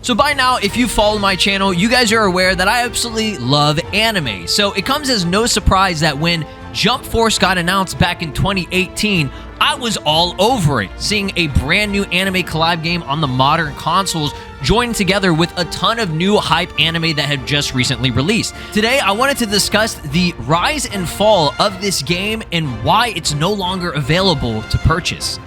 So by now, if you follow my channel, you guys are aware that I absolutely love anime. So it comes as no surprise that when Jump Force got announced back in 2018, I was all over it. Seeing a brand new anime collab game on the modern consoles joined together with a ton of new hype anime that had just recently released. Today, I wanted to discuss the rise and fall of this game and why it's no longer available to purchase.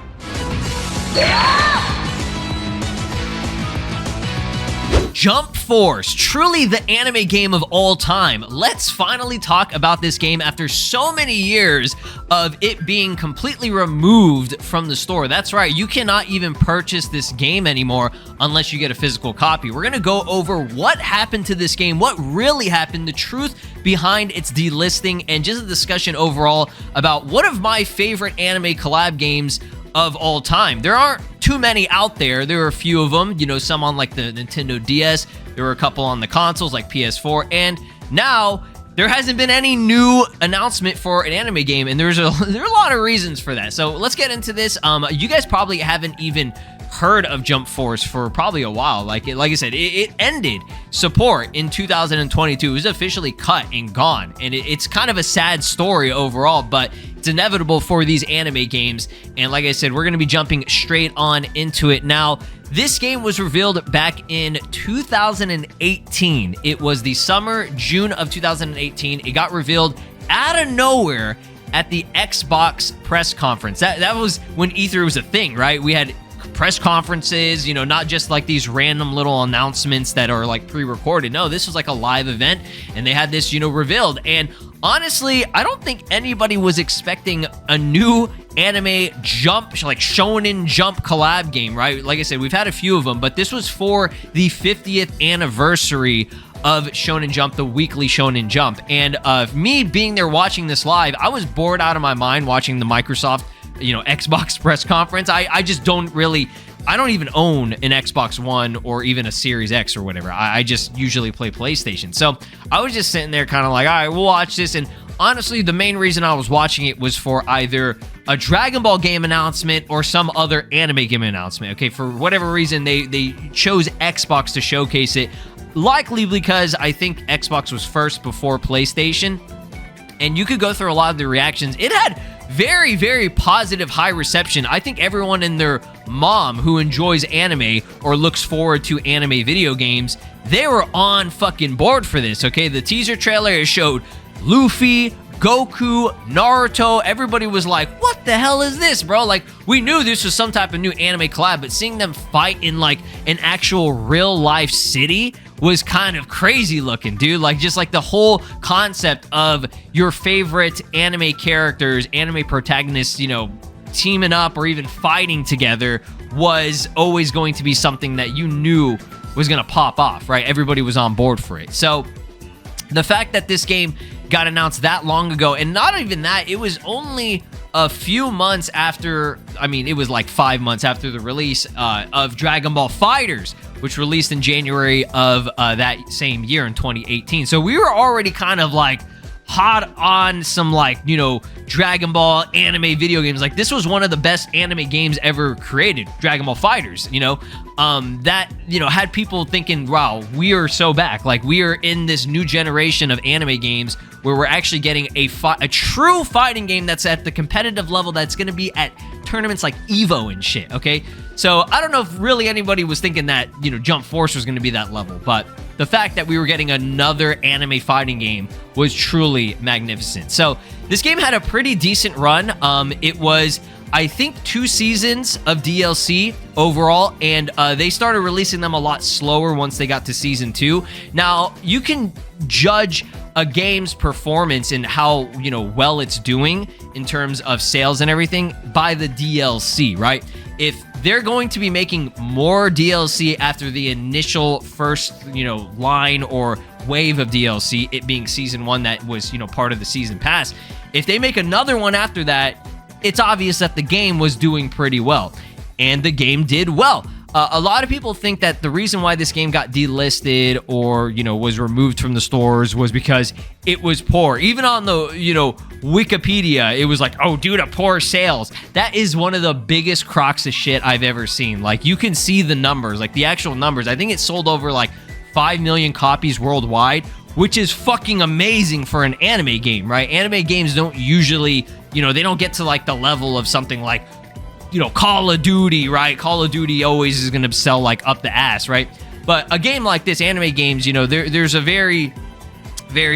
Jump Force, truly the anime game of all time. Let's finally talk about this game after so many years of it being completely removed from the store. That's right, you cannot even purchase this game anymore unless you get a physical copy. We're gonna go over what happened to this game, what really happened, the truth behind its delisting, and just a discussion overall about one of my favorite anime collab games of all time. There aren't too many out there. There are a few of them, you know, some on like the Nintendo DS. There were a couple on the consoles like PS4, and now there hasn't been any new announcement for an anime game, and there are a lot of reasons for that. So let's get into this. You guys probably haven't even heard of Jump Force for probably a while. Like I said, it ended support in 2022. It was officially cut and gone, and it's kind of a sad story overall, but it's inevitable for these anime games. And like I said, we're going to be jumping straight on into it now. This game was revealed back in 2018. It was the June of 2018. It got revealed out of nowhere at the Xbox press conference. That was when E3 was a thing, right? We had press conferences, you know, not just like these random little announcements that are like pre-recorded. No, this was like a live event, and they had this, you know, revealed. And honestly, I don't think anybody was expecting a new anime jump, like Shonen Jump collab game, right? Like I said, we've had a few of them, but this was for the 50th anniversary of Shonen Jump, the weekly Shonen Jump. And me being there watching this live, I was bored out of my mind watching the Microsoft, you know, Xbox press conference. I just don't really, I don't even own an Xbox One or even a Series X or whatever. I just usually play PlayStation. So I was just sitting there kind of like, all right, we'll watch this. And honestly, the main reason I was watching it was for either a Dragon Ball game announcement or some other anime game announcement. Okay, for whatever reason, they chose Xbox to showcase it, likely because I think Xbox was first before PlayStation. And you could go through a lot of the reactions. It had very, very positive, high reception. I think everyone and their mom who enjoys anime or looks forward to anime video games, they were on fucking board for this, okay? The teaser trailer showed Luffy, Goku, Naruto. Everybody was like, what the hell is this, bro? Like, we knew this was some type of new anime collab, but seeing them fight in like an actual real life city was kind of crazy looking, dude. Like, just like the whole concept of your favorite anime characters, anime protagonists, you know, teaming up or even fighting together was always going to be something that you knew was going to pop off, right? Everybody was on board for it. So the fact that this game got announced that long ago, and not even that, it was only a few months after, I mean, it was like 5 months after the release of Dragon Ball FighterZ, which released in January of that same year in 2018. So we were already kind of like hot on some, like, you know, Dragon Ball anime video games. Like, this was one of the best anime games ever created, Dragon Ball FighterZ, you know, that, you know, had people thinking, wow, we are so back. Like, we are in this new generation of anime games where we're actually getting a true fighting game that's at the competitive level that's going to be at tournaments like Evo and shit, okay? So I don't know if really anybody was thinking that, you know, Jump Force was going to be that level, but the fact that we were getting another anime fighting game was truly magnificent. So this game had a pretty decent run. It was, I think, 2 seasons of DLC overall, and they started releasing them a lot slower once they got to season 2. Now, you can judge a game's performance and how, you know, well it's doing in terms of sales and everything by the DLC, right? If they're going to be making more DLC after the initial first, you know, line or wave of DLC, it being season 1 that was, you know, part of the season pass, if they make another one after that, it's obvious that the game was doing pretty well, and the game did well. A lot of people think that the reason why this game got delisted or, was removed from the stores was because it was poor. Even on the, Wikipedia, it was like, oh, due to poor sales. That is one of the biggest crocs of shit I've ever seen. Like, you can see the numbers, like the actual numbers. I think it sold over like 5 million copies worldwide, which is fucking amazing for an anime game, right? Anime games don't usually, they don't get to like the level of something like, Call of Duty, right? Call of Duty always is going to sell like up the ass, right? But a game like this, anime games, there's a very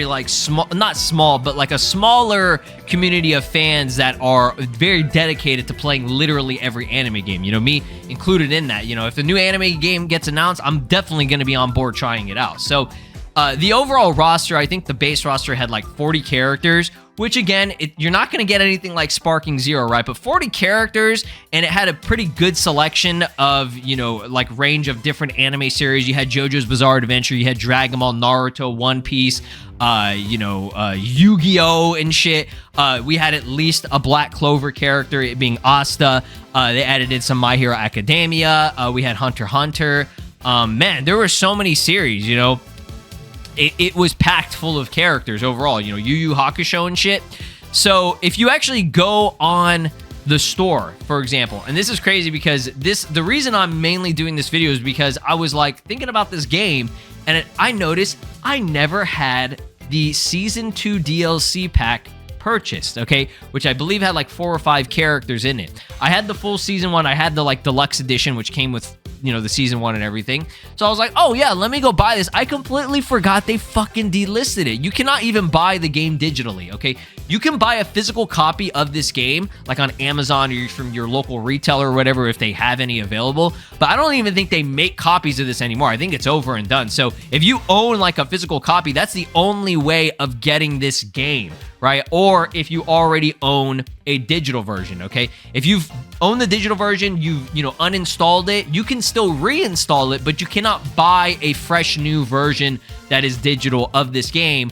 like small, not small, but like a smaller community of fans that are very dedicated to playing literally every anime game. Me included in that. If the new anime game gets announced, I'm definitely going to be on board trying it out. So the overall roster, I think the base roster had like 40 characters, which again, you're not going to get anything like Sparking Zero, right? But 40 characters, and it had a pretty good selection of, like range of different anime series. You had JoJo's Bizarre Adventure, you had Dragon Ball, Naruto, One Piece, Yu-Gi-Oh! And shit. We had at least a Black Clover character, it being Asta. They added in some My Hero Academia. We had Hunter x Hunter. Man, there were so many series, It was packed full of characters overall, Yu Yu Hakusho and shit. So if you actually go on the store, for example, and this is crazy because the reason I'm mainly doing this video is because I was like thinking about this game, and I noticed I never had the Season 2 DLC pack purchased, okay, which I believe had like 4 or 5 characters in it. I had the full Season 1, I had the like Deluxe edition, which came with the Season 1 and everything. So I was like, oh yeah, let me go buy this. I completely forgot they fucking delisted it. You cannot even buy the game digitally, okay? You can buy a physical copy of this game, like on Amazon or from your local retailer or whatever, if they have any available. But I don't even think they make copies of this anymore. I think it's over and done. So if you own like a physical copy, that's the only way of getting this game, right? Or if you already own a digital version, okay? If you've owned the digital version, you've, uninstalled it, you can still reinstall it, but you cannot buy a fresh new version that is digital of this game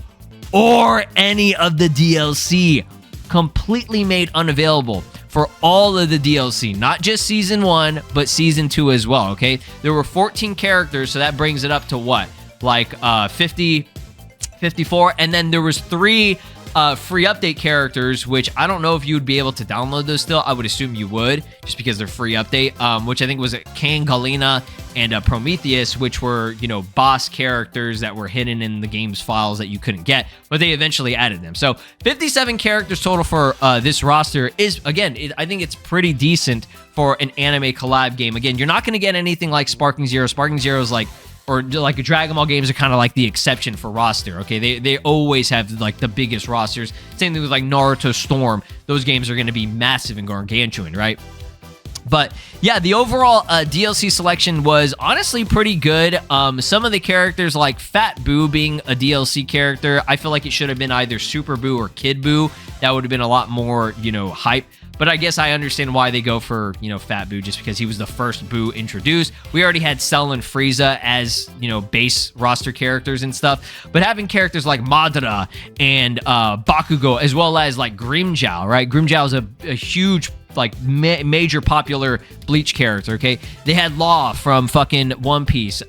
or any of the DLC. Completely made unavailable for all of the DLC, not just Season 1, but Season 2 as well, okay? There were 14 characters, so that brings it up to what? Like 54, and then there was 3 free update characters, which I don't know if you would be able to download those still. I would assume you would, just because they're free update, which I think was Kane, Galena, and Prometheus, which were, boss characters that were hidden in the game's files that you couldn't get, but they eventually added them. So 57 characters total for this roster is, again, I think it's pretty decent for an anime collab game. Again, you're not going to get anything like Sparking Zero. Sparking Zero is like, or like Dragon Ball games are kind of like the exception for roster, okay? They always have like the biggest rosters. Same thing with like Naruto Storm. Those games are going to be massive and gargantuan, right? But yeah, the overall DLC selection was honestly pretty good. Some of the characters, like Fat Boo being a DLC character, I feel like it should have been either Super Boo or Kid Boo. That would have been a lot more, hype. But I guess I understand why they go for, Fat Boo, just because he was the first Boo introduced. We already had Cell and Frieza as, base roster characters and stuff. But having characters like Madara and Bakugo, as well as like Grimmjow, right? Grimmjow is a huge, like, major popular Bleach character, okay? They had Law from fucking One Piece.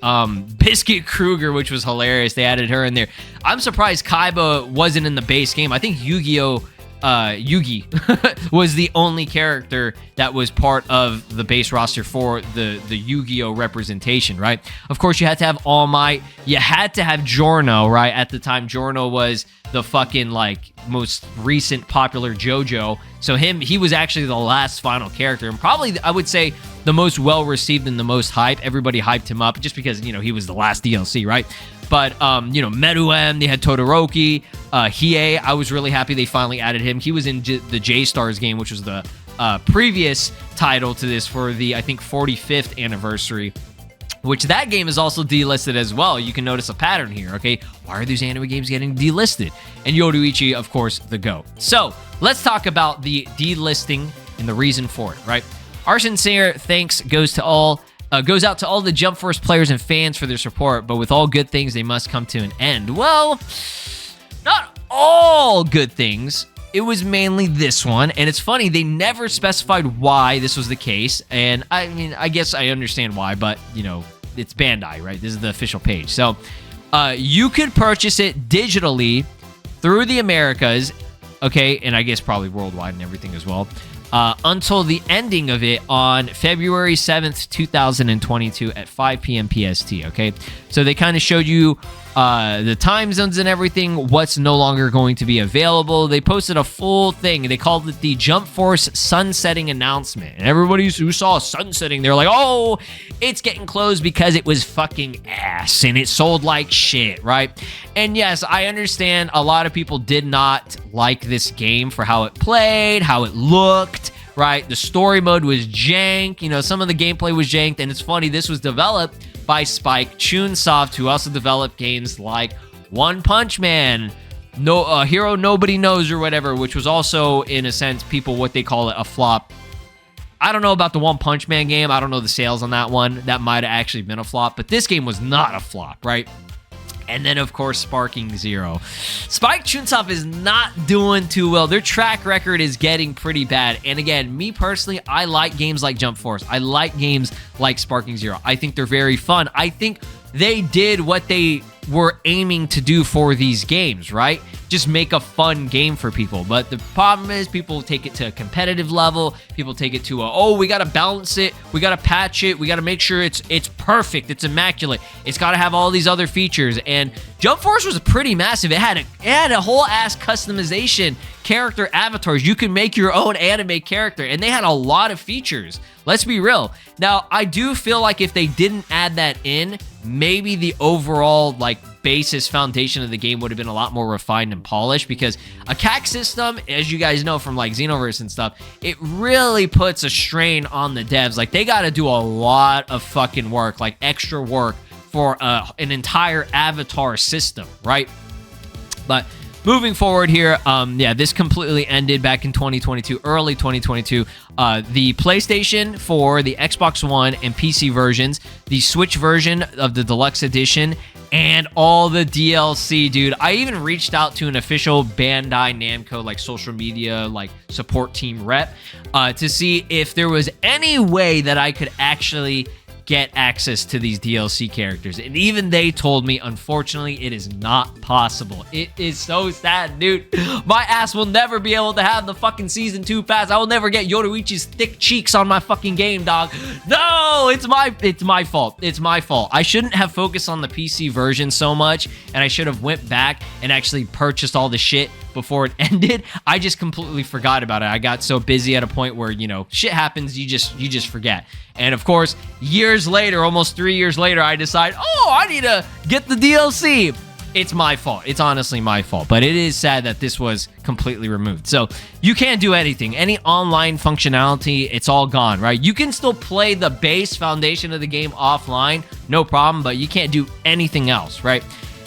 Biscuit Kruger, which was hilarious. They added her in there. I'm surprised Kaiba wasn't in the base game. I think Yu-Gi-Oh! Yugi was the only character that was part of the base roster for the Yu-Gi-Oh! Representation, right? Of course, you had to have All Might. You had to have Giorno, right? At the time, Giorno was the fucking, like, most recent popular JoJo. So he was actually the last final character, and probably, I would say, the most well-received and the most hype. Everybody hyped him up just because, he was the last DLC, right? But, Meruem, they had Todoroki, Hiei. I was really happy they finally added him. He was in the J-Stars game, which was the previous title to this for the, I think, 45th anniversary, which that game is also delisted as well. You can notice a pattern here, okay? Why are these anime games getting delisted? And Yoruichi, of course, the GOAT. So, let's talk about the delisting and the reason for it, right? Our sincere thanks goes out to all the Jump Force players and fans for their support, but with all good things, they must come to an end. Well, not all good things, it was mainly this one. And it's funny, they never specified why this was the case. And I mean, I guess I understand why, but, you know, it's Bandai, right? This is the official page. So you could purchase it digitally through the Americas, okay, and I guess probably worldwide and everything as well, until the ending of it on February 7th, 2022 at 5 p.m. PST, okay? So they kind of showed you the time zones and everything, what's no longer going to be available. They posted a full thing. They called it the Jump Force sunsetting announcement. And everybody who saw sunsetting, they're like, oh, it's getting closed because it was fucking ass and it sold like shit, right? And yes, I understand a lot of people did not like this game for how it played, how it looked, right? The story mode was jank. You know, some of the gameplay was janked. And it's funny, this was developed by Spike Chunsoft, who also developed games like One Punch Man, Hero Nobody Knows or whatever, which was also, in a sense, people what they call it a flop. I don't know about the One Punch Man game. I don't know the sales on that one. That might have actually been a flop, but this game was not a flop, right? And then, of course, Sparking Zero. Spike Chunsoft is not doing too well. Their track record is getting pretty bad. And again, me personally, I like games like Jump Force. I like games like Sparking Zero. I think they're very fun. I think they did what they were aiming to do for these games, right? Just make a fun game for people. But the problem is people take it to a competitive level. People take it to we got to balance it. We got to patch it. We got to make sure it's perfect. It's immaculate. It's got to have all these other features. And Jump Force was pretty massive. It had a whole ass customization, character avatars. You can make your own anime character. And they had a lot of features. Let's be real. Now, I do feel like if they didn't add that in, maybe the overall basis foundation of the game would have been a lot more refined and polished, because a CAC system, as you guys know from Xenoverse and stuff, it really puts a strain on the devs. They got to do a lot of fucking work, extra work for an entire avatar system, right? But moving forward here, this completely ended back in 2022, early 2022. The PlayStation 4, the Xbox One, and PC versions, the Switch version of the Deluxe Edition, and all the DLC, dude. I even reached out to an official Bandai Namco, social media, support team rep, to see if there was any way that I could actually get access to these DLC characters. And even they told me, unfortunately, it is not possible. It is so sad, dude. My ass will never be able to have the fucking Season 2 pass. I will never get Yoruichi's thick cheeks on my fucking game, dog. No, it's my fault. It's my fault. I shouldn't have focused on the PC version so much, and I should have went back and actually purchased all the shit before it ended. I just completely forgot about it. I got so busy at a point where, shit happens, you just forget. And of course, years later, almost 3 years later, I decide, I need to get the DLC. It's my fault. It's honestly my fault. But it is sad that this was completely removed. So you can't do anything. Any online functionality, it's all gone, right? You can still play the base foundation of the game offline, no problem, but you can't do anything else, right?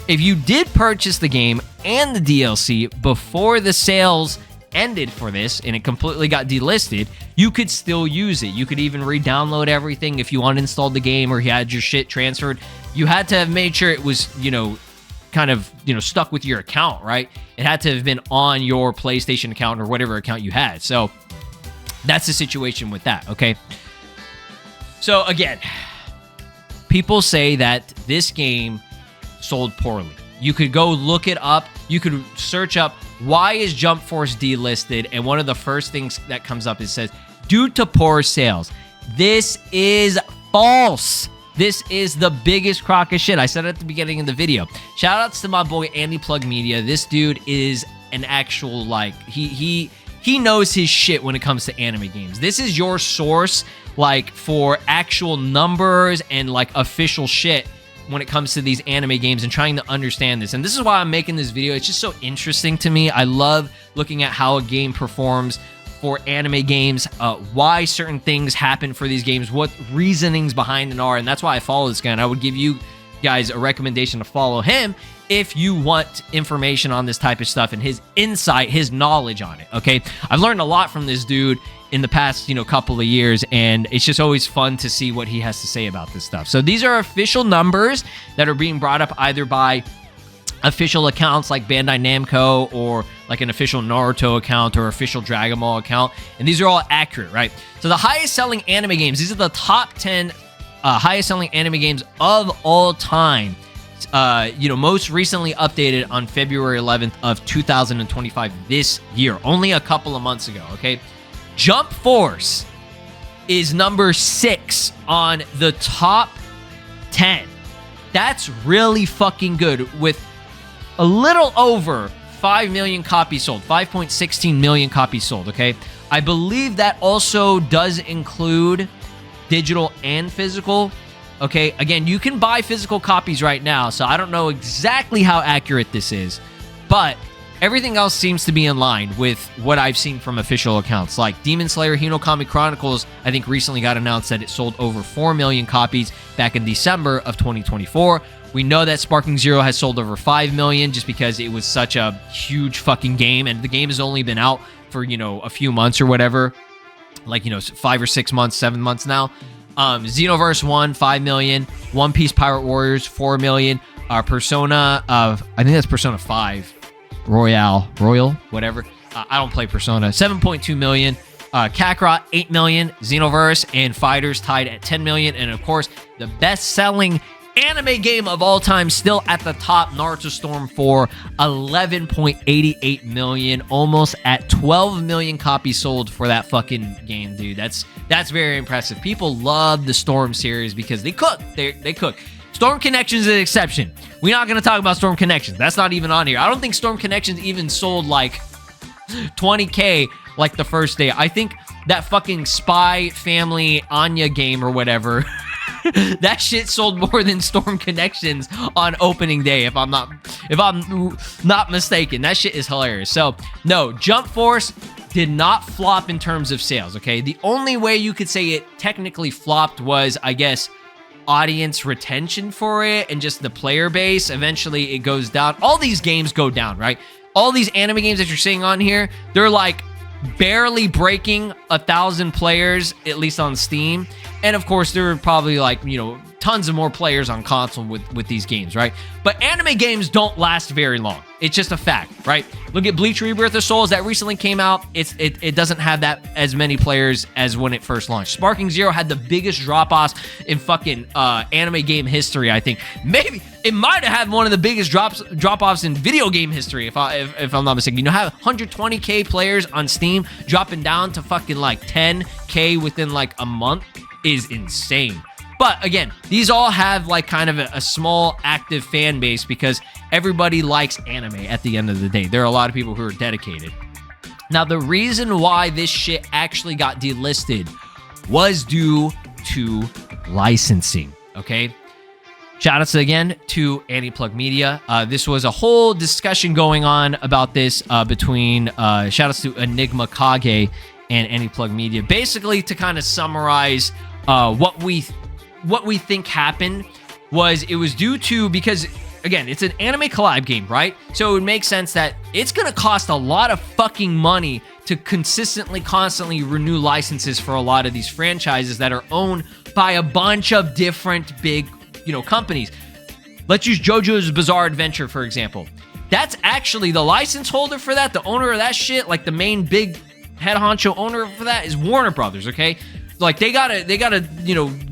If you did purchase the game and the DLC before the sales ended for this and it completely got delisted, you could still use it. You could even re-download everything if you uninstalled the game or you had your shit transferred. You had to have made sure it was, kind of, stuck with your account, right? It had to have been on your PlayStation account or whatever account you had. So that's the situation with that, okay? So again, people say that this game sold poorly. You could go look it up. You could search up, why is Jump Force delisted? And one of the first things that comes up, it says, due to poor sales. This is false. This is the biggest crock of shit. I said it at the beginning of the video. Shout outs to my boy Andy Plug Media. This dude is an actual, he knows his shit when it comes to anime games. This is your source, for actual numbers and, official shit when it comes to these anime games and trying to understand this. And this is why I'm making this video. It's just so interesting to me. I love looking at how a game performs for anime games, why certain things happen for these games, what reasonings behind it are, and that's why I follow this guy. And I would give you guys a recommendation to follow him if you want information on this type of stuff and his insight, his knowledge on it, okay? I've learned a lot from this dude in the past, couple of years, and it's just always fun to see what he has to say about this stuff. So these are official numbers that are being brought up either by official accounts like Bandai Namco or like an official Naruto account or official Dragon Ball account, and these are all accurate, right? So the highest selling anime games, these are the top 10 highest selling anime games of all time. Most recently updated on February 11th of 2025 this year, only a couple of months ago, okay? Jump Force is number 6 on the top 10. That's really fucking good, with a little over 5 million copies sold, 5.16 million copies sold, okay? I believe that also does include digital and physical, okay? Again, you can buy physical copies right now, so I don't know exactly how accurate this is, but everything else seems to be in line with what I've seen from official accounts. Like Demon Slayer Hinokami Chronicles, I think recently got announced that it sold over 4 million copies back in December of 2024. We know that Sparking Zero has sold over 5 million just because it was such a huge fucking game, and the game has only been out for, a few months or whatever. Like, 5 or 6 months, 7 months now. Xenoverse 1, 5 million. One Piece Pirate Warriors, 4 million. Persona, I think that's Persona 5. Royal, whatever. I don't play Persona. 7.2 million. Kakarot, 8 million. Xenoverse and Fighters tied at 10 million. And of course, the best-selling anime game of all time, still at the top, Naruto Storm 4, 11.88 million, almost at 12 million copies sold for that fucking game, dude. That's very impressive. People love the Storm series because they cook. They cook. Storm Connections is an exception. We're not going to talk about Storm Connections. That's not even on here. I don't think Storm Connections even sold like 20K like the first day. I think that fucking Spy Family Anya game or whatever, that shit sold more than Storm Connections on opening day, if I'm not mistaken. That shit is hilarious. So, no, Jump Force did not flop in terms of sales, okay? The only way you could say it technically flopped was, I guess, audience retention for it and just the player base. Eventually it goes down. All these games go down, right? All these anime games that you're seeing on here, they're like barely breaking 1,000 players, at least on Steam. And of course, there are probably like, tons of more players on console with these games, right? But anime games don't last very long. It's just a fact, right? Look at Bleach Rebirth of Souls that recently came out. It doesn't have that as many players as when it first launched. Sparking Zero had the biggest drop-offs in fucking anime game history, I think. Maybe it might have had one of the biggest drop-offs in video game history, if I'm not mistaken. Have 120K players on Steam dropping down to fucking like 10K within like a month is insane. But again, these all have like kind of a small active fan base because everybody likes anime at the end of the day. There are a lot of people who are dedicated. Now, the reason why this shit actually got delisted was due to licensing, okay? Shout outs again to Anti-Plug Media. This was a whole discussion going on about this between shout outs to Enigma Kage and Anti-Plug Media. Basically, to kind of summarize what we think happened was it was due to, because again, it's an anime collab game, right? So it would make sense that it's going to cost a lot of fucking money to constantly renew licenses for a lot of these franchises that are owned by a bunch of different big, companies. Let's use JoJo's Bizarre Adventure, for example. That's actually the license holder for that, the owner of that shit, like the main big head honcho owner for that is Warner Brothers, okay? Like they gotta,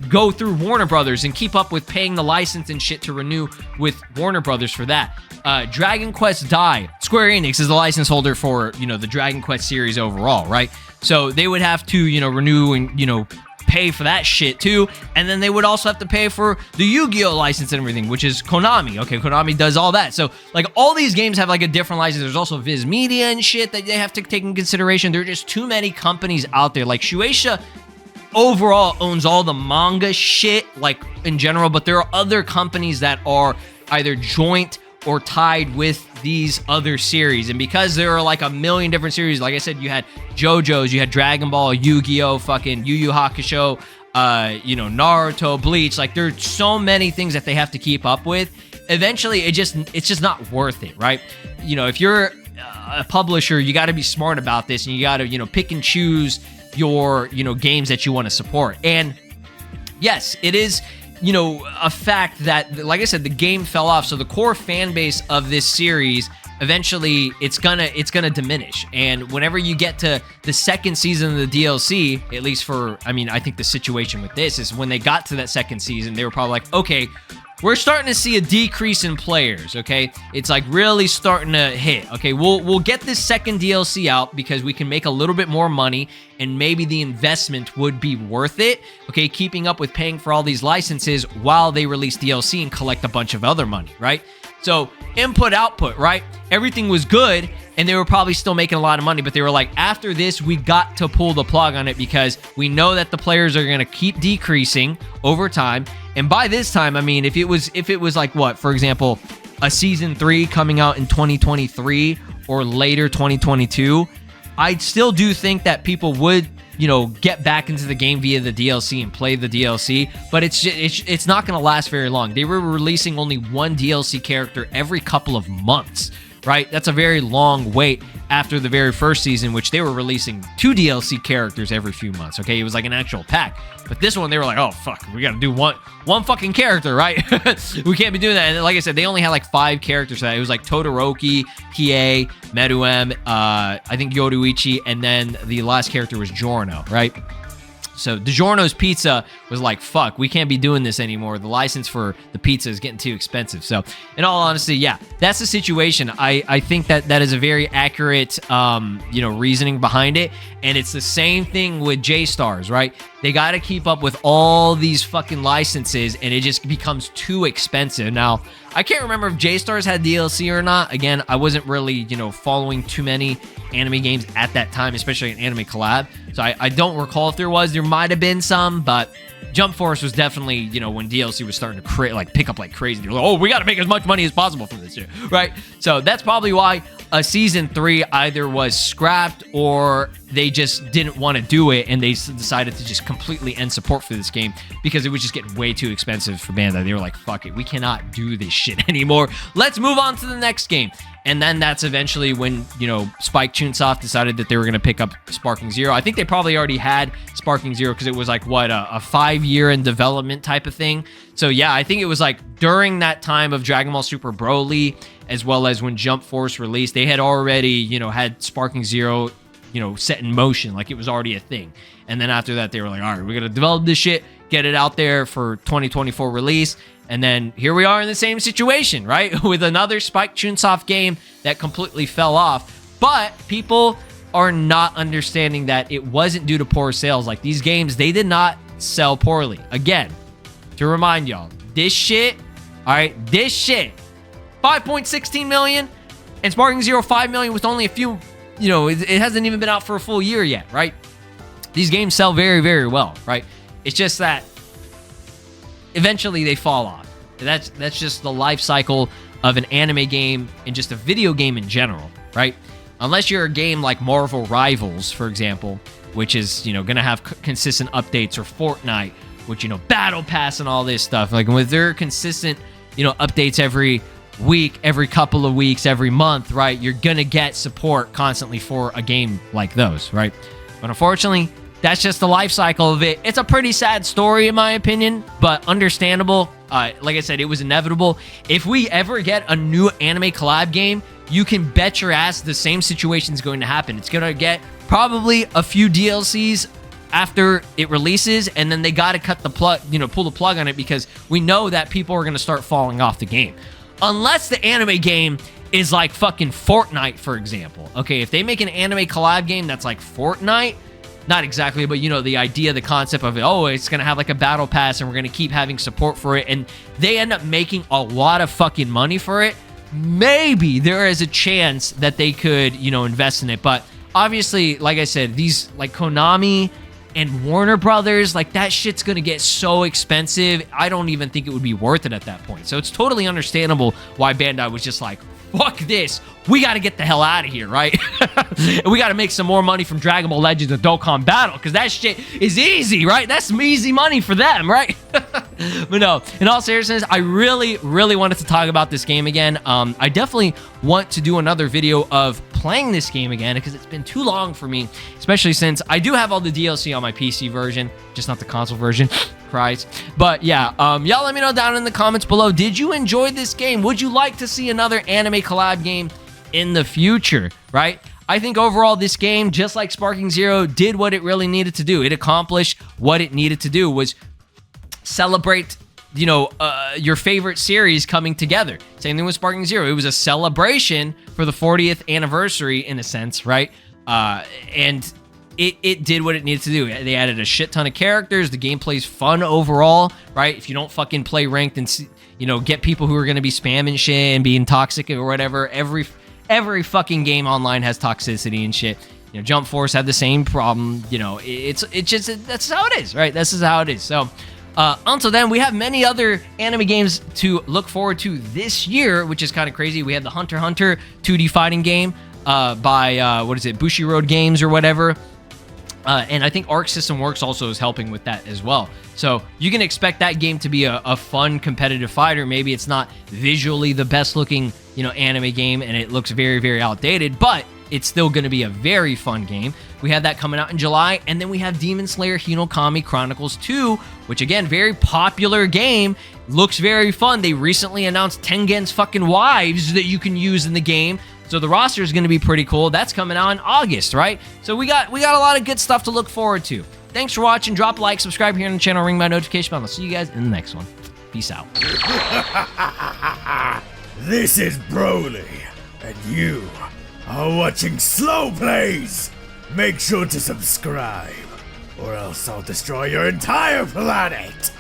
go through Warner Brothers and keep up with paying the license and shit to renew with Warner Brothers for that. Dragon Quest Dai, Square Enix is the license holder for, the Dragon Quest series overall, right? So they would have to, renew and, pay for that shit too. And then they would also have to pay for the Yu-Gi-Oh license and everything, which is Konami. Okay, Konami does all that. So like all these games have like a different license. There's also Viz Media and shit that they have to take in consideration. There are just too many companies out there. Like Shueisha overall owns all the manga shit, like in general, but there are other companies that are either joint or tied with these other series. And because there are like a million different series, like I said, you had JoJo's, you had Dragon Ball, Yu-Gi-Oh, fucking Yu Yu Hakusho, Naruto, Bleach. Like there's so many things that they have to keep up with. Eventually, it's just not worth it, right? If you're a publisher, you got to be smart about this, and you got to pick and choose your games that you want to support. And yes, it is you know, a fact that, like I said, the game fell off. So the core fan base of this series, eventually it's gonna diminish. And whenever you get to the second season of the DLC, at least for, I mean, I think the situation with this is when they got to that second season, they were probably like, okay, we're starting to see a decrease in players, okay? It's like really starting to hit. Okay, we'll get this second DLC out because we can make a little bit more money and maybe the investment would be worth it, okay? Keeping up with paying for all these licenses while they release DLC and collect a bunch of other money, right? So input, output, right? Everything was good and they were probably still making a lot of money, but they were like, after this, we got to pull the plug on it because we know that the players are going to keep decreasing over time. And by this time, I mean, if it was like what, for example, a season 3 coming out in 2023 or later 2022, I still do think that people would, you know, get back into the game via the DLC and play the DLC, but it's not going to last very long. They were releasing only one DLC character every couple of months, right? That's a very long wait after the very first season, which they were releasing 2 DLC characters every few months, okay? It was like an actual pack. But this one, they were like, oh, fuck, we got to do one fucking character, right? We can't be doing that. And like I said, they only had like 5 characters for that. It was like Todoroki, Kie, Meruem, I think Yoruichi, and then the last character was Giorno, right? So DiGiorno's Pizza was like, fuck, we can't be doing this anymore. The license for the pizza is getting too expensive. So in all honesty, yeah, that's the situation. I think that is a very accurate, you know, reasoning behind it. And it's the same thing with J-Stars, right? They got to keep up with all these fucking licenses and it just becomes too expensive. Now, I can't remember if J-Stars had DLC or not. Again, I wasn't really, you know, following too many anime games at that time, especially an anime collab. So I don't recall if there was. There might have been some, but Jump Force was definitely, you know, when DLC was starting to pick up like crazy. They were like, oh, we got to make as much money as possible from this shit, right? So that's probably why a season 3 either was scrapped or they just didn't want to do it and they decided to just completely end support for this game because it was just getting way too expensive for Bandai. They were like, fuck it, we cannot do this shit anymore. Let's move on to the next game. And then that's eventually when, you know, Spike Chunsoft decided that they were going to pick up Sparking Zero. I think they probably already had Sparking Zero because it was like, what, a 5-year in development type of thing. So yeah, I think it was like during that time of Dragon Ball Super Broly, as well as when Jump Force released, they had already, you know, had Sparking Zero, you know, set in motion. Like it was already a thing. And then after that, they were like, all right, we're going to develop this shit, get it out there for 2024 release. And then here we are in the same situation, right? With another Spike Chunsoft game that completely fell off. But people are not understanding that it wasn't due to poor sales. Like these games, they did not sell poorly. Again, to remind y'all, this shit, all right, this shit, 5.16 million and Sparking Zero 5 million with only a few, you know, it hasn't even been out for a full year yet, right? These games sell very, very well, right? It's just that eventually they fall off. That's just the life cycle of an anime game and just a video game in general, right? Unless you're a game like Marvel Rivals, for example, which is, you know, going to have consistent updates, or Fortnite, which, you know, Battle Pass and all this stuff. Like with their consistent, you know, updates every week, every couple of weeks, every month, right? You're going to get support constantly for a game like those, right? But unfortunately, that's just the life cycle of it. It's a pretty sad story, in my opinion, but understandable. Like I said, it was inevitable. If we ever get a new anime collab game, you can bet your ass the same situation is going to happen. It's going to get probably a few DLCs after it releases, and then they got to cut the plug, you know, pull the plug on it because we know that people are going to start falling off the game. Unless the anime game is like fucking Fortnite, for example. Okay, if they make an anime collab game that's like Fortnite, not exactly, but you know, the idea, the concept of it, oh, it's going to have like a battle pass and we're going to keep having support for it, and they end up making a lot of fucking money for it, maybe there is a chance that they could, you know, invest in it. But obviously, like I said, these like Konami and Warner Brothers, like that shit's going to get so expensive. I don't even think it would be worth it at that point. So it's totally understandable why Bandai was just like, fuck this. We got to get the hell out of here, right? And we got to make some more money from Dragon Ball Legends and Dokkan Battle because that shit is easy, right? That's some easy money for them, right? But no, in all seriousness, I really, really wanted to talk about this game again. I definitely want to do another video of playing this game again because it's been too long for me, especially since I do have all the DLC on my PC version, just not the console version. Christ. But yeah, y'all let me know down in the comments below. Did you enjoy this game? Would you like to see another anime collab game in the future, right? I think overall this game, just like Sparking Zero, did what it really needed to do. It accomplished what it needed to do, was celebrate, you know, your favorite series coming together. Same thing with Sparking Zero. It was a celebration for the 40th anniversary in a sense, right? And it did what it needed to do. They added a shit ton of characters. The gameplay's fun overall, right? If you don't fucking play ranked and, you know, get people who are going to be spamming shit and being toxic or whatever, every fucking game online has toxicity and shit. You know, Jump Force had the same problem. You know, it's just, that's how it is, right? This is how it is. So, until then, we have many other anime games to look forward to this year, which is kind of crazy. We have the Hunter x Hunter 2D fighting game by, what is it, Bushiroad Games or whatever. And I think Arc System Works also is helping with that as well. So you can expect that game to be a fun competitive fighter. Maybe it's not visually the best looking, you know, anime game and it looks very, very outdated, but it's still going to be a very fun game. We have that coming out in July. And then we have Demon Slayer Hinokami Chronicles 2, which again, very popular game. Looks very fun. They recently announced Tengen's fucking wives that you can use in the game. So the roster is going to be pretty cool. That's coming out in August, right? So we got a lot of good stuff to look forward to. Thanks for watching. Drop a like, subscribe here on the channel, ring my notification bell. I'll see you guys in the next one. Peace out. This is Broly, and you are watching SLOplays. Make sure to subscribe, or else I'll destroy your entire planet.